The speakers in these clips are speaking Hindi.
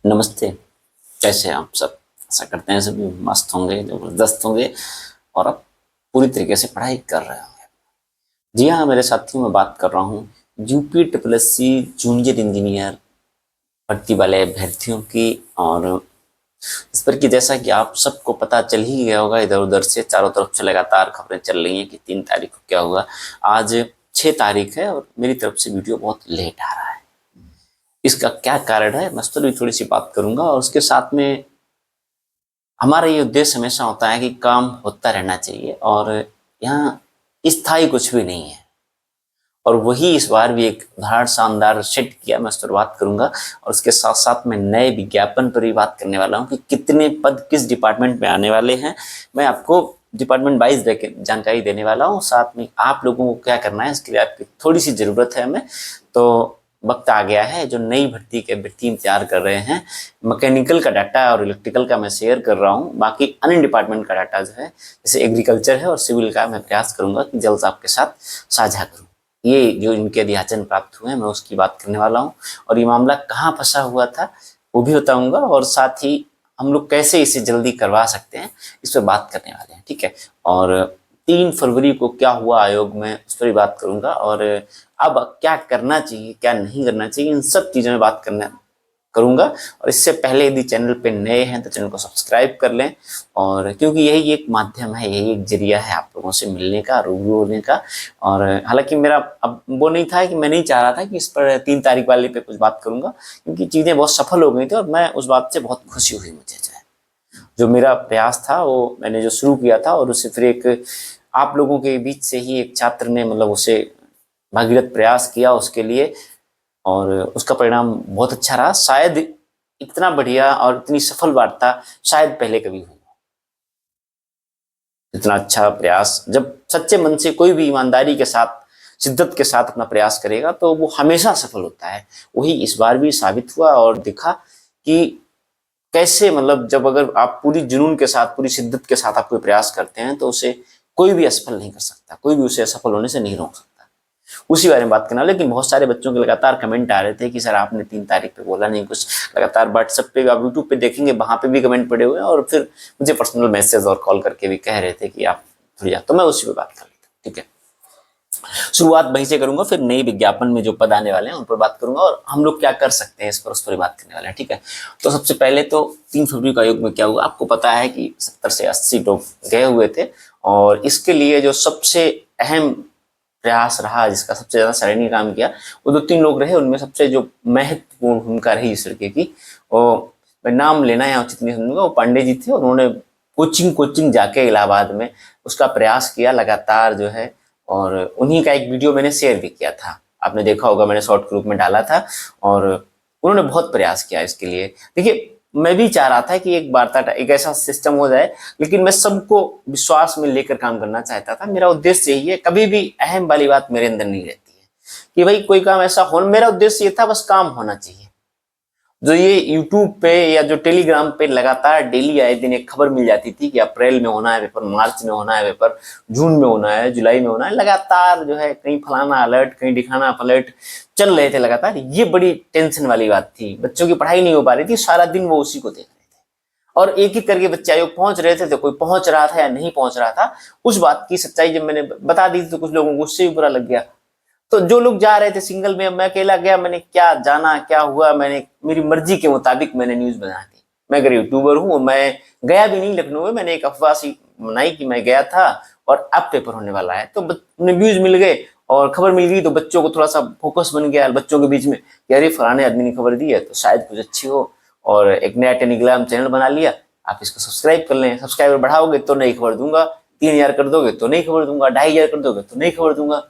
नमस्ते। कैसे हैं आप सब? आशा करते हैं सभी मस्त होंगे, जबरदस्त होंगे और अब पूरी तरीके से पढ़ाई कर रहे होंगे। जी हाँ, मेरे साथियों, मैं बात कर रहा हूँ UP triple S C junior engineer भर्ती वाले अभ्यर्थियों की। और इस पर कि जैसा कि आप सबको पता चल ही गया होगा, इधर उधर से चारों तरफ से लगातार खबरें चल रही हैं कि 3 तारीख को क्या होगा। आज 6 तारीख है और मेरी तरफ से वीडियो बहुत लेट आ रहा है। इसका क्या कारण है, मैं उस पर भी थोड़ी सी बात करूंगा। और उसके साथ में हमारा ये उद्देश्य हमेशा होता है कि काम होता रहना चाहिए और यहाँ स्थायी कुछ भी नहीं है। और वही इस बार भी एक उदाहरण शानदार सेट किया, मैं उस पर बात करूंगा। और उसके साथ साथ मैं नए विज्ञापन पर भी बात करने वाला हूँ कि कितने पद किस डिपार्टमेंट में आने वाले हैं। मैं आपको डिपार्टमेंट वाइज जानकारी देने वाला हूँ। साथ में आप लोगों को क्या करना है, इसके लिए आपकी थोड़ी सी ज़रूरत है हमें। तो वक्त आ गया है, जो नई भर्ती के अभ्यर्थी इंतजार कर रहे हैं, मैकेनिकल का डाटा और इलेक्ट्रिकल का मैं शेयर कर रहा हूँ। बाकी अन्य डिपार्टमेंट का डाटा जो है, जैसे एग्रीकल्चर है और सिविल का, मैं प्रयास करूंगा कि जल्द आपके साथ साझा करूँ। ये जो इनके अध्याचन प्राप्त हुए हैं, मैं उसकी बात करने वाला हूँ। और ये मामला कहाँ फंसा हुआ था वो भी बताऊंगा, और साथ ही हम लोग कैसे इसे जल्दी करवा सकते हैं इस पर बात करने वाले हैं, ठीक है। और 3 फरवरी को क्या हुआ आयोग में, उस पर भी बात करूंगा। और अब क्या करना चाहिए, क्या नहीं करना चाहिए, इन सब चीज़ों में बात करना करूंगा। और इससे पहले यदि चैनल पे नए हैं तो चैनल को सब्सक्राइब कर लें। और क्योंकि यही एक माध्यम है, यही एक जरिया है आप लोगों से मिलने का, रूबरू होने का। और हालांकि मेरा अब वो नहीं था कि मैं नहीं चाह रहा था कि इस पर 3 तारीख वाले पे कुछ बात करूंगा, क्योंकि चीज़ें बहुत सफल हो गई थी और मैं उस बात से बहुत खुशी हुई। मुझे जो मेरा प्रयास था, वो मैंने जो शुरू किया था, और उसे फिर एक आप लोगों के बीच से ही एक छात्र ने मतलब उसे भगीरथ प्रयास किया उसके लिए, और उसका परिणाम बहुत अच्छा रहा। शायद इतना बढ़िया और इतनी सफल वार्ता शायद पहले कभी हुई। इतना अच्छा प्रयास जब सच्चे मन से कोई भी ईमानदारी के साथ, शिद्दत के साथ अपना प्रयास करेगा तो वो हमेशा सफल होता है। वही इस बार भी साबित हुआ और दिखा कि कैसे, मतलब जब अगर आप पूरी जुनून के साथ, पूरी शिद्दत के साथ आप कोई प्रयास करते हैं तो उसे कोई भी असफल नहीं कर सकता, कोई भी उसे असफल होने से नहीं रोक सकता। उसी बारे में बात करना। लेकिन बहुत सारे बच्चों के लगातार कमेंट आ रहे थे कि सर आपने 3 तारीख पे बोला नहीं कुछ। लगातार व्हाट्सएप पे, आप यूट्यूब पे देखेंगे, वहां पे भी कमेंट पड़े हुए हैं, और फिर मुझे पर्सनल मैसेज और कॉल करके भी कह रहे थे कि आप थोड़ी तो मैं उसी पे बात कर लेता हूँ, ठीक है। शुरुआत वहीं से करूंगा, फिर नई विज्ञापन में जो पद आने वाले हैं उन पर बात करूंगा, और हम लोग क्या कर सकते हैं इस पर, उस पर बात करने वाले हैं, ठीक है। तो सबसे पहले तो 3 फरवरी का आयोग में क्या हुआ, आपको पता है कि 70 से 80 लोग गए हुए थे। और इसके लिए जो सबसे अहम प्रयास रहा, जिसका सबसे ज्यादा सराहनीय काम किया, वो 2-3 लोग रहे। उनमें सबसे जो महत्वपूर्ण भूमिका रही इस लड़के की, वो मैं नाम लेना यहाँ उचित नहीं समझूंगा, वो पांडे जी थे। उन्होंने कोचिंग कोचिंग जाके इलाहाबाद में उसका प्रयास किया लगातार जो है। और उन्हीं का एक वीडियो मैंने शेयर भी किया था, आपने देखा होगा, मैंने शॉर्ट ग्रुप में डाला था। और उन्होंने बहुत प्रयास किया इसके लिए। देखिए, मैं भी चाह रहा था कि एक वार्ता, एक ऐसा सिस्टम हो जाए, लेकिन मैं सबको विश्वास में लेकर काम करना चाहता था। मेरा उद्देश्य यही है, कभी भी अहम वाली बात मेरे अंदर नहीं रहती है कि भाई कोई काम ऐसा हो। मेरा उद्देश्य ये था, बस काम होना चाहिए। जो ये यूट्यूब पे या जो टेलीग्राम पे लगातार डेली आए दिन एक खबर मिल जाती थी कि अप्रैल में होना है पेपर, मार्च में होना है पेपर, जून में होना है, जुलाई में होना है, लगातार जो है कहीं फलाना अलर्ट, कहीं दिखाना अलर्ट चल रहे थे लगातार। ये बड़ी टेंशन वाली बात थी, बच्चों की पढ़ाई नहीं हो पा रही थी, सारा दिन वो उसी को देख रहे थे। और एक एक करके बच्चे आयोग पहुंच रहे थे, तो कोई पहुंच रहा था या नहीं पहुंच रहा था। उस बात की सच्चाई जब मैंने बता दी थी तो कुछ लोगों को उससे भी बुरा लग गया। तो जो लोग जा रहे थे सिंगल में, मैं अकेला गया, मैंने क्या जाना क्या हुआ, मैंने मेरी मर्जी के मुताबिक मैंने न्यूज बना दी। मैं अगर यूट्यूबर हूँ, मैं गया भी नहीं लखनऊ में, मैंने एक अफवाह सी बनाई कि मैं गया था और अब पेपर होने वाला है। तो व्यूज मिल गए और खबर मिल गई, तो बच्चों को थोड़ा सा फोकस बन गया बच्चों के बीच में कि अरे फलाने आदमी ने खबर दी है तो शायद कुछ अच्छी हो। और एक नया टेलीग्राम चैनल बना लिया, आप इसको सब्सक्राइब कर लें। सब्सक्राइबर बढ़ाओगे तो नई खबर दूंगा, 3000 कर दोगे तो नई खबर दूंगा, 2500 कर दोगे तो नई खबर दूंगा।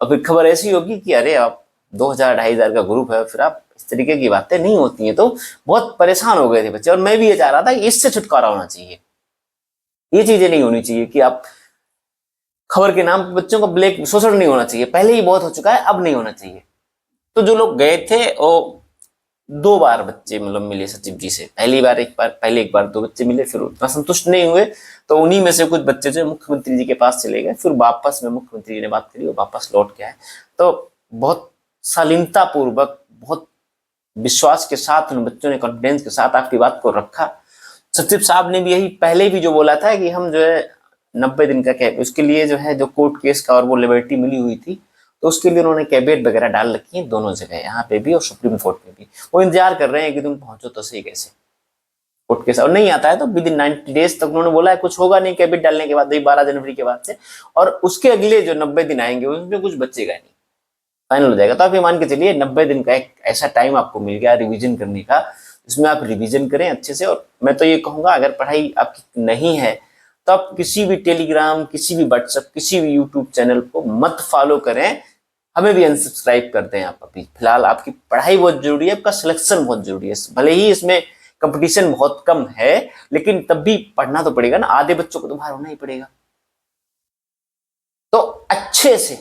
और फिर खबर ऐसी होगी कि अरे आप 2000-2500 का ग्रुप है, फिर आप इस तरीके की बातें नहीं होती हैं। तो बहुत परेशान हो गए थे बच्चे, और मैं भी ये चाह रहा था कि इससे छुटकारा होना चाहिए। ये चीजें नहीं होनी चाहिए कि आप खबर के नाम पर बच्चों का ब्लैक शोषण नहीं होना चाहिए, पहले ही बहुत हो चुका है, अब नहीं होना चाहिए। तो जो लोग गए थे वो 2 बार बच्चे मतलब मिले सचिव जी से। पहली बार एक बार, पहले एक बार 2 बच्चे मिले, फिर उतना संतुष्ट नहीं हुए, तो उन्हीं में से कुछ बच्चे जो मुख्यमंत्री जी के पास चले गए। फिर वापस में मुख्यमंत्री जी ने बात करी, वो वापस लौट के आए। तो बहुत शालीनता पूर्वक, बहुत विश्वास के साथ उन बच्चों ने कॉन्फिडेंस के साथ आपकी बात को रखा। सचिव साहब ने भी यही पहले भी जो बोला था कि हम जो है 90 दिन का कैब, उसके लिए जो है जो कोर्ट केस का और वो लिबर्टी मिली हुई थी, तो उसके लिए उन्होंने कैबिनेट वगैरह डाल रखी है दोनों जगह, यहाँ पे भी और सुप्रीम कोर्ट में भी। वो इंतजार कर रहे हैं कि तुम पहुंचो तो सही कैसे कोर्ट केस, और नहीं आता है तो विद इन 90 डेज तक उन्होंने बोला है कुछ होगा नहीं कैबिनेट डालने के बाद, 12 जनवरी के बाद से, और उसके अगले जो 90 दिन आएंगे उसमें कुछ बचेगा नहीं, फाइनल हो जाएगा। तो आप ये मान के चलिए 90 दिन का एक ऐसा टाइम आपको मिल गया रिवीजन करने का, इसमें आप रिवीजन करें अच्छे से। और मैं तो ये कहूंगा अगर पढ़ाई आपकी नहीं है तो आप किसी भी टेलीग्राम, किसी भी व्हाट्सएप, किसी भी यूट्यूब चैनल को मत फॉलो करें, हमें भी अनसब्सक्राइब कर दें आप अभी फिलहाल। आपकी पढ़ाई बहुत जरूरी है, आपका सिलेक्शन बहुत जरूरी है, भले ही इसमें कंपटीशन बहुत कम है लेकिन तब भी पढ़ना तो पड़ेगा ना, आधे बच्चों को तो बाहर होना ही पड़ेगा। तो अच्छे से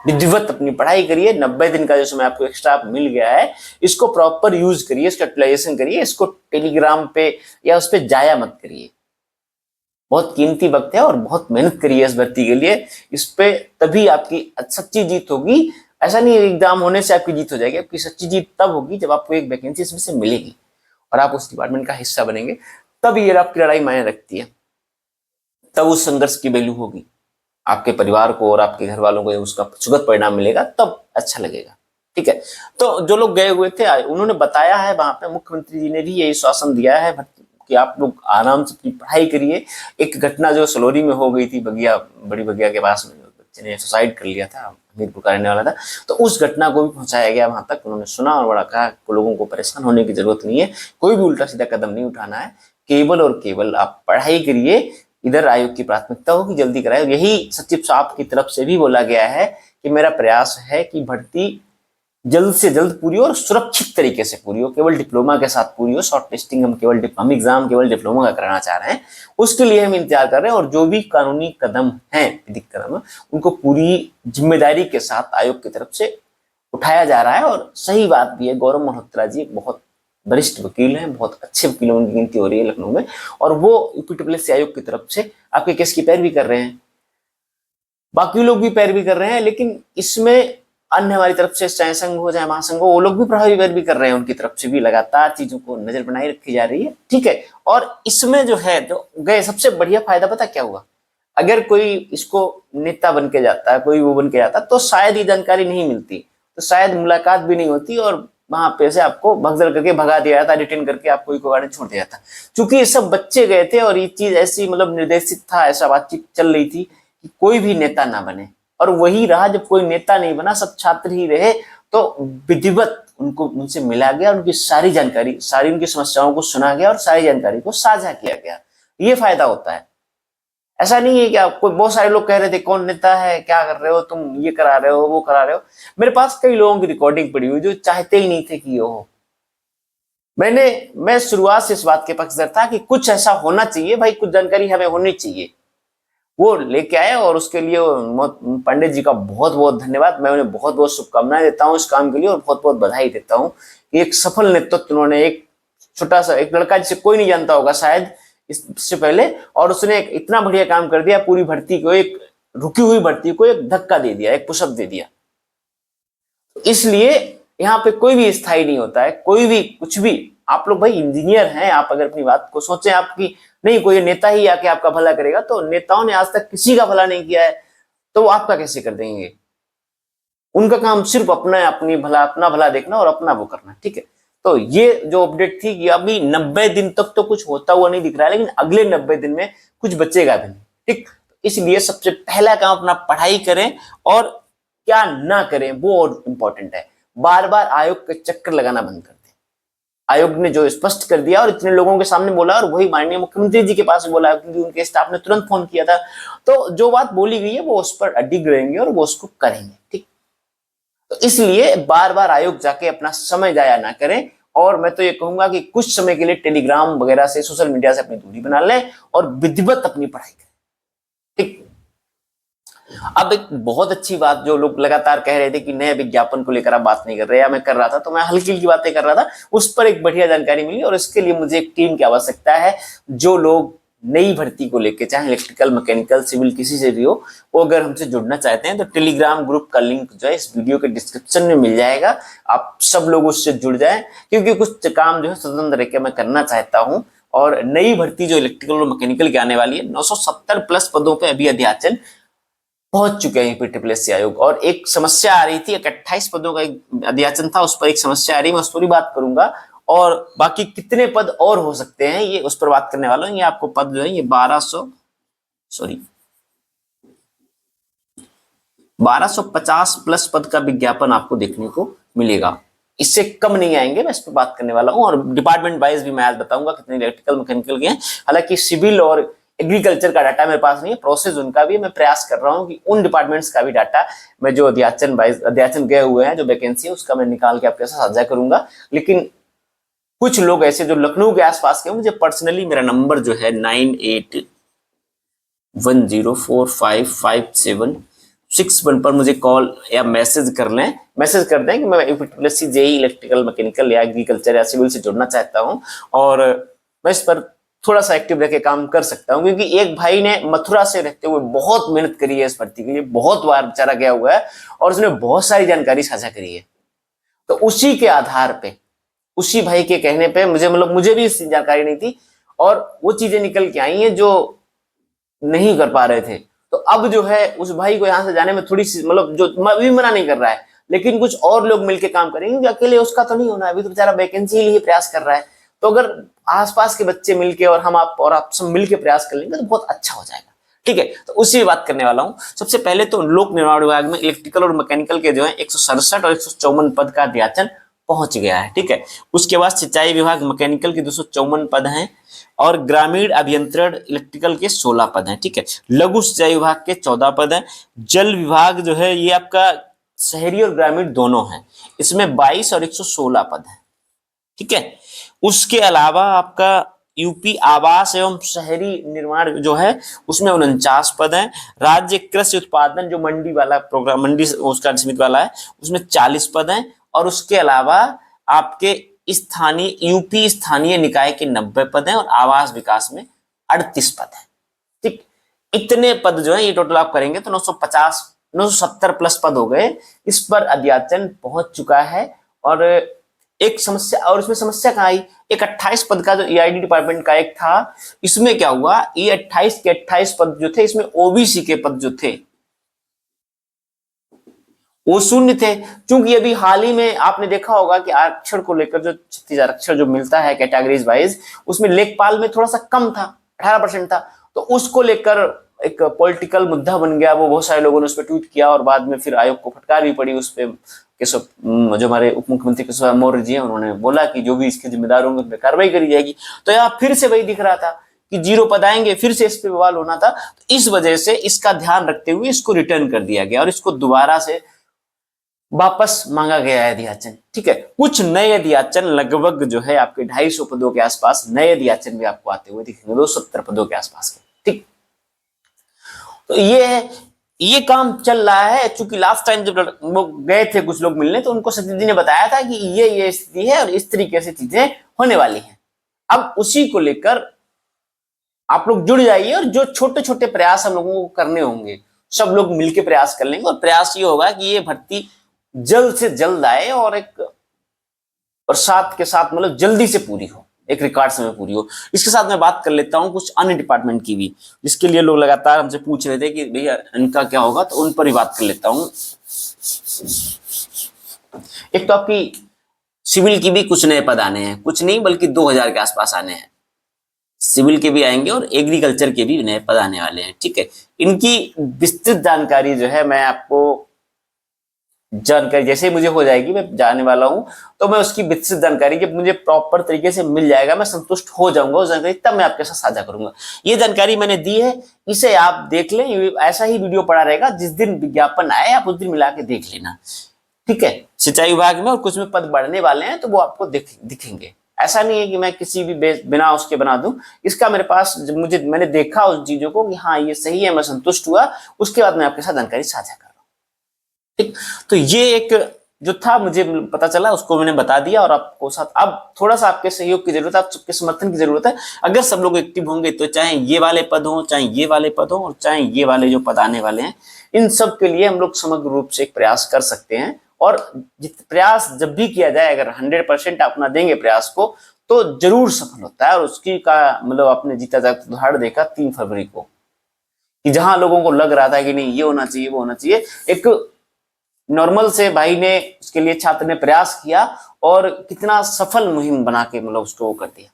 विधिवत अपनी पढ़ाई करिए, 90 दिन का जो समय आपको एक्स्ट्रा मिल गया है इसको प्रॉपर यूज करिए, इसका यूटिलाइजेशन करिए, इसको टेलीग्राम पे या उस पर जाया मत करिए। बहुत कीमती वक्त है और बहुत मेहनत करिए इस भर्ती के लिए, इस पे तभी आपकी सच्ची जीत होगी। ऐसा नहीं एग्जाम होने से आपकी जीत हो जाएगी, आपकी सच्ची जीत तब होगी जब आपको एक वैकेंसी इसमें से मिलेगी और आप उस डिपार्टमेंट का हिस्सा बनेंगे, तब ये आपकी लड़ाई मायने रखती है, तब उस संघर्ष की वैल्यू होगी आपके परिवार को और आपके घर वालों को, उसका सुखद परिणाम मिलेगा तब अच्छा लगेगा। ठीक है, तो जो लोग गए हुए थे उन्होंने बताया है वहां पे, मुख्यमंत्री जी ने भी यही शासन दिया है कि आप लोग आराम से अपनी पढ़ाई करिए। एक घटना जो सलोरी में हो गई थी, बगिया, बड़ी बगिया के पास में, बच्चे ने सुसाइड कर लिया था, हमीरपुर का रहने वाला था, तो उस घटना को भी पहुंचाया गया वहां तक, उन्होंने सुना और बड़ा कहा लोगों को परेशान होने की जरूरत नहीं है, कोई भी उल्टा सीधा कदम नहीं उठाना है, केवल और केवल आप पढ़ाई करिए। इधर आयोग की प्राथमिकता हो कि जल्दी कराए, यही सचिव साहब की तरफ से भी बोला गया है कि मेरा प्रयास है कि भर्ती जल्द से जल्द पूरी हो और सुरक्षित तरीके से पूरी हो, केवल डिप्लोमा के साथ पूरी हो। शॉर्ट टेस्टिंग हम एग्जाम केवल डिप्लोमा का कराना चाह रहे हैं, उसके लिए हम इंतजार कर रहे हैं, और जो भी कानूनी कदम हैं, विधिक कदम, उनको पूरी जिम्मेदारी के साथ आयोग की तरफ से उठाया जा रहा है। और सही बात भी है, गौरव मल्होत्रा जी एक बहुत वरिष्ठ वकील हैं, बहुत अच्छे वकीलों की गिनती हो रही है लखनऊ में, और वो यूपीडब्ल्यूएससी आयोग की तरफ से आपके केस की पैरवी कर रहे हैं, बाकी लोग भी पैरवी कर रहे हैं, लेकिन इसमें अन्य हमारी तरफ से चाहे संघ हो चाहे महासंघ हो, वो लोग भी प्रभावी पैरवी कर रहे हैं, उनकी तरफ से भी लगातार चीजों को नजर बनाई रखी जा रही है। ठीक है, और इसमें जो है जो गए सबसे बढ़िया फायदा पता क्या हुआ, अगर कोई इसको नेता बन के जाता है, कोई वो बन के जाता तो शायद ये जानकारी नहीं मिलती, तो शायद मुलाकात भी नहीं होती और वहां पे से आपको भगदड़ करके भगा दिया जाता, डिटेन करके आपको इको गार्डन छोड़ दिया जाता। क्योंकि ये सब बच्चे गए थे और ये चीज ऐसी मतलब निर्देशित था, ऐसा बातचीत चल रही थी कि कोई भी नेता ना बने, और वही रहा, जब कोई नेता नहीं बना, सब छात्र ही रहे, तो विधिवत उनको उनसे मिला गया, उनकी सारी जानकारी, सारी उनकी समस्याओं को सुना गया और सारी जानकारी को साझा किया गया। ये फायदा होता है। ऐसा नहीं है कि आपको, बहुत सारे लोग कह रहे थे कौन नेता है, क्या कर रहे हो तुम, ये करा रहे हो वो करा रहे हो। मेरे पास कई लोगों की रिकॉर्डिंग पड़ी हुई जो चाहते ही नहीं थे कि ये हो। मैं शुरुआत से इस बात के पक्षधर था कि कुछ ऐसा होना चाहिए भाई, कुछ जानकारी हमें होनी चाहिए। वो लेके आए और उसके लिए पंडित जी का बहुत बहुत धन्यवाद, मैं उन्हें बहुत बहुत शुभकामनाएं देता हूँ इस काम के लिए, और बहुत बहुत बधाई देता हूँ कि एक सफल नेतृत्व उन्होंने, एक छोटा सा एक लड़का जिसे कोई नहीं जानता होगा शायद इससे पहले, और उसने एक इतना बढ़िया काम कर दिया, पूरी भर्ती को, एक रुकी हुई भर्ती को एक धक्का दे दिया, एक पुशअप दे दिया। इसलिए यहाँ पे कोई भी स्थायी नहीं होता है, कोई भी कुछ भी। आप लोग भाई इंजीनियर हैं, आप अगर अपनी बात को सोचें, आपकी नहीं कोई नेता ही आके आपका भला करेगा, तो नेताओं ने आज तक किसी का भला नहीं किया है, तो वो आपका कैसे कर देंगे। उनका काम सिर्फ अपना भला देखना और अपना वो करना। ठीक है, तो ये जो अपडेट थी कि अभी 90 दिन तक तो कुछ होता हुआ नहीं दिख रहा है, लेकिन अगले 90 दिन में कुछ बचेगा भी नहीं। ठीक, इसलिए सबसे पहला काम अपना पढ़ाई करें, और क्या ना करें वो और इंपॉर्टेंट है। बार बार आयोग के चक्कर लगाना बंद कर दें। आयोग ने जो स्पष्ट कर दिया और इतने लोगों के सामने बोला, और वही माननीय मुख्यमंत्री जी के पास बोला, क्योंकि उनके स्टाफ ने तुरंत फोन किया था, तो जो बात बोली गई है वो उस पर अडिग रहेंगे और वो उसको करेंगे। ठीक, तो इसलिए बार बार आयोग जाके अपना समय जाया ना करें, और मैं तो ये कहूंगा कि कुछ समय के लिए टेलीग्राम वगैरह से, सोशल मीडिया से अपनी दूरी बना लें और विधिवत अपनी पढ़ाई करें। ठीक, अब एक बहुत अच्छी बात, जो लोग लगातार कह रहे थे कि नए विज्ञापन को लेकर आप बात नहीं कर रहे, या मैं कर रहा था तो मैं हल्की हल्की बातें कर रहा था, उस पर एक बढ़िया जानकारी मिली, और इसके लिए मुझे एक टीम की आवश्यकता है, जो लोग नई भर्ती को लेके, चाहे इलेक्ट्रिकल, मैकेनिकल, सिविल, किसी से भी हो, वो अगर हमसे जुड़ना चाहते हैं तो टेलीग्राम ग्रुप का लिंक जो है इस वीडियो के डिस्क्रिप्शन में मिल जाएगा। आप सब लोग उससे जुड़ जाएं, क्योंकि कुछ काम जो है स्वतंत्र रह के मैं करना चाहता हूँ। और नई भर्ती जो इलेक्ट्रिकल और मैकेनिकल की आने वाली है, 970 प्लस पदों पे अभी अध्याचन पहुंच चुके हैं यूपी आयोग। और एक समस्या आ रही थी, 28 पदों का एक अध्याचन था, उस पर एक समस्या आ रही है, मैं उस पर भी बात करूंगा। और बाकी कितने पद और हो सकते हैं ये उस पर बात करने वाला हूं। ये आपको पद जो है ये 1250 प्लस पद का विज्ञापन आपको देखने को मिलेगा, इससे कम नहीं आएंगे। मैं इस पर बात करने वाला हूं। और डिपार्टमेंट वाइज भी मैं आज बताऊंगा कितने इलेक्ट्रिकल मैकेनिकल के हैं। हालांकि सिविल और एग्रीकल्चर का डाटा मेरे पास नहीं है, प्रोसेस उनका भी मैं प्रयास कर रहा हूं कि उन डिपार्टमेंट्स का भी डाटा मैं जो अध्याचन गए हुए हैं, जो वैकेंसी है उसका मैं निकाल के आपके साथ साझा करूंगा। लेकिन कुछ लोग ऐसे जो लखनऊ के आसपास के, मुझे पर्सनली मेरा नंबर जो है 9810455761 पर मुझे कॉल या मैसेज कर लें, मैसेज कर दें कि मैं यूपीएससी जेईई इलेक्ट्रिकल मैकेनिकल या एग्रीकल्चर या सिविल से जुड़ना चाहता हूं। और मैं इस पर थोड़ा सा एक्टिव रह के काम कर सकता हूं, क्योंकि एक भाई ने मथुरा से रहते हुए बहुत मेहनत करी है इस भर्ती के लिए, बहुत बार बेचारा गया हुआ है और उसने बहुत सारी जानकारी साझा करी है। तो उसी के आधार पे, उसी भाई के कहने पे मुझे भी इसकी जानकारी नहीं थी और वो चीजें निकल के आई हैं जो नहीं कर पा रहे थे। तो अब जो है उस भाई को यहां से जाने में थोड़ी सी जो भी मना नहीं कर रहा है, लेकिन कुछ और लोग मिलकर काम करेंगे, अकेले उसका तो नहीं होना। अभी तो बेचारा वैकेंसी लिए प्रयास कर रहा है। तो अगर आसपास के बच्चे मिलके और आप सब मिलके प्रयास कर लेंगे तो बहुत अच्छा हो जाएगा। ठीक है, तो उसी में बात करने वाला हूं। सबसे पहले तो लोक निर्माण विभाग में इलेक्ट्रिकल और मैकेनिकल के जो है 167 और 154 पद का अध्याचन पहुंच गया है। ठीक है, उसके बाद सिंचाई विभाग मैकेनिकल के 254 पद हैं और ग्रामीण अभियंत्रण इलेक्ट्रिकल के 16 पद हैं। ठीक है, लघु सिंचाई विभाग के 14 पद हैं। जल विभाग जो है ये आपका शहरी और ग्रामीण दोनों हैं, इसमें 22 और 116 पद हैं। ठीक है, उसके अलावा आपका यूपी आवास एवं शहरी निर्माण जो है उसमें 49 पद हैं। राज्य कृषि उत्पादन जो मंडी वाला प्रोग्राम, मंडी उसका समिति वाला है, उसमें 40 पद हैं। और उसके अलावा आपके यूपी स्थानीय निकाय के 90 पद हैं और आवास विकास में 38 पद हैं। ठीक, इतने पद जो है ये टोटल आप करेंगे तो 970 प्लस पद हो गए। इस पर अध्याचन पहुंच चुका है। और एक समस्या, और इसमें समस्या कहाँ आई, एक 28 पद का जो ईआईडी डिपार्टमेंट का एक था, इसमें क्या हुआ, ये 28 के 28 पद जो थे इसमें ओबीसी के पद जो थे वो शून्य थे। क्योंकि अभी हाल ही में आपने देखा होगा कि आरक्षण को लेकर जो क्षत्रिय आरक्षण जो मिलता है कैटेगरीज वाइज, उसमें लेखपाल में थोड़ा सा कम था, 18% था। तो उसको लेकर एक पॉलिटिकल मुद्दा बन गया। वो बहुत सारे लोगों ने उस पर ट्वीट किया और बाद में फिर आयोग को फटकार भी पड़ी उस पर। जो हमारे उप मुख्यमंत्री केशव मौर्य जी हैं, उन्होंने बोला कि जो भी इसके जिम्मेदार होंगे उन पर कार्रवाई करी जाएगी। तो यहाँ फिर से वही दिख रहा था कि 0 पद आएंगे, फिर से इस पे बवाल होना था। तो इस वजह से इसका ध्यान रखते हुए इसको रिटर्न कर दिया गया और इसको दोबारा से वापस मांगा गया है अध्याचन। ठीक है, कुछ नए अध्याचन लगभग जो है आपके 250 पदों के आसपास नए अध्याचन भी आपको आते हुए दिखेंगे, 270 पदों के आसपास के। ठीक, तो ये काम चल रहा है। चूंकि लास्ट टाइम जब वो गए थे कुछ लोग मिलने, तो उनको सतीश जी ने बताया था कि ये स्थिति है और इस तरीके से चीजें होने वाली हैं। अब उसी को लेकर आप लोग जुड़ जाइए और जो छोटे छोटे प्रयास हम लोगों को करने होंगे सब लोग मिलकर प्रयास कर लेंगे। और प्रयास ये होगा कि ये भर्ती जल्द से जल्द आए और साथ के साथ जल्दी से पूरी हो, एक रिकॉर्ड समय पूरी हो। इसके साथ मैं बात कर लेता हूं कुछ अन्य डिपार्टमेंट की भी, जिसके लिए लोग लगातार हमसे पूछ रहे थे कि भैया इनका क्या होगा, तो उन पर ही बात कर लेता हूं। एक तो आपकी सिविल की भी कुछ नए पद आने हैं, कुछ नहीं बल्कि 2000 के आसपास आने हैं। सिविल के भी आएंगे और एग्रीकल्चर के भी नए पद आने वाले हैं। ठीक है, इनकी विस्तृत जानकारी जो है मैं आपको जानकारी जैसे ही मुझे हो जाएगी, मैं जाने वाला हूं, तो मैं उसकी विस्तृत जानकारी जब मुझे प्रॉपर तरीके से मिल जाएगा, मैं संतुष्ट हो जाऊंगा उस जानकारी, तब मैं आपके साथ साझा करूंगा। ये जानकारी मैंने दी है, इसे आप देख लें। ऐसा ही वीडियो पड़ा रहेगा, जिस दिन विज्ञापन आए आप उस दिन मिला के देख लेना। ठीक है, सिंचाई विभाग में और कुछ में पद बढ़ने वाले हैं तो वो आपको दिखेंगे। ऐसा नहीं है कि मैं किसी भी बिना उसके बना दूं। इसका मेरे पास मैंने देखा उस चीजों को कि हाँ ये सही है, मैं संतुष्ट हुआ, उसके बाद मैं आपके साथ जानकारी साझा कर रहा हूं। ठीक, तो ये एक जो था मुझे पता चला उसको मैंने बता दिया और आपको साथ अब थोड़ा सा आपके सहयोग की जरूरत है, आप सबके समर्थन की जरूरत है। अगर सब लोग एक्टिव होंगे तो चाहे ये वाले पद हो, चाहे ये वाले पद हो और चाहे ये वाले जो पद आने वाले हैं, इन सब के लिए हम लोग समग्र रूप से एक प्रयास कर सकते हैं। और प्रयास जब भी किया जाए, अगर 100% अपना देंगे प्रयास को, तो जरूर सफल होता है। और उसकी का मतलब आपने जीता जागता उदाहरण देखा 3 फरवरी को, कि जहां लोगों को लग रहा था कि नहीं ये होना चाहिए वो होना चाहिए, एक नॉर्मल से भाई ने उसके लिए, छात्र ने प्रयास किया और कितना सफल मुहिम बना के मतलब उसको वो कर दिया।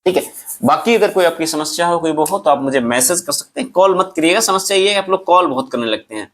ठीक है, बाकी अगर कोई आपकी समस्या हो, कोई वो हो, तो आप मुझे मैसेज कर सकते हैं, कॉल मत करिएगा। समस्या ये है आप लोग कॉल बहुत करने लगते हैं,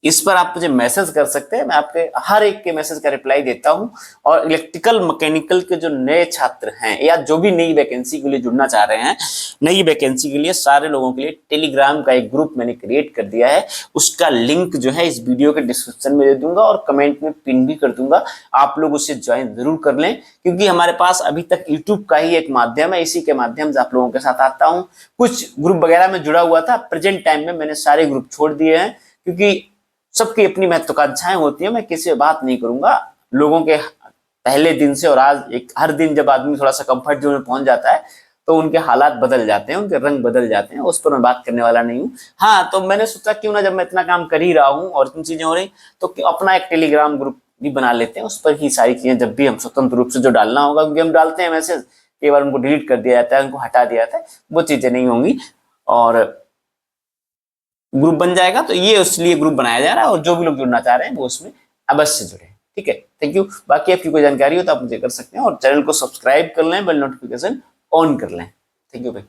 इस पर आप मुझे मैसेज कर सकते हैं, मैं आपके हर एक के मैसेज का रिप्लाई देता हूं। और इलेक्ट्रिकल मैकेनिकल के जो नए छात्र हैं या जो भी नई वैकेंसी के लिए जुड़ना चाह रहे हैं, नई वैकेंसी के लिए सारे लोगों के लिए टेलीग्राम का एक ग्रुप मैंने क्रिएट कर दिया है। उसका लिंक जो है इस वीडियो के डिस्क्रिप्शन में दे दूंगा और कमेंट में पिन भी कर दूंगा, आप लोग उसे ज्वाइन जरूर कर लें। क्योंकि हमारे पास अभी तक यूट्यूब का ही एक माध्यम है, इसी के माध्यम से आप लोगों के साथ आता हूँ। कुछ ग्रुप वगैरह में जुड़ा हुआ था, प्रेजेंट टाइम में मैंने सारे ग्रुप छोड़ दिए हैं, क्योंकि सबकी अपनी महत्वाकांक्षाएं होती है। मैं किसी से बात नहीं करूंगा, लोगों के पहले दिन से और आज एक हर दिन जब आदमी थोड़ा सा कंफर्ट जोन में पहुंच जाता है तो उनके हालात बदल जाते हैं, उनके रंग बदल जाते हैं, उस पर मैं बात करने वाला नहीं हूँ। हाँ, तो मैंने सोचा क्यों ना, जब मैं इतना काम कर ही रहा हूँ और इतनी चीजें हो रही, तो अपना एक टेलीग्राम ग्रुप भी बना लेते हैं, उस पर ही सारी चीजें जब भी हम स्वतंत्र रूप से जो डालना होगा, क्योंकि हम डालते हैं मैसेज, कई बार उनको डिलीट कर दिया जाता है, उनको हटा दिया जाता है, वो चीजें नहीं होंगी और ग्रुप बन जाएगा। तो ये उसलिए ग्रुप बनाया जा रहा है और जो भी लोग जुड़ना चाह रहे हैं वो उसमें अवश्य जुड़े। ठीक है, थैंक यू। बाकी आपकी कोई जानकारी हो तो आप मुझे कर सकते हैं और चैनल को सब्सक्राइब कर लें, बेल नोटिफिकेशन ऑन कर लें। थैंक यू भाई।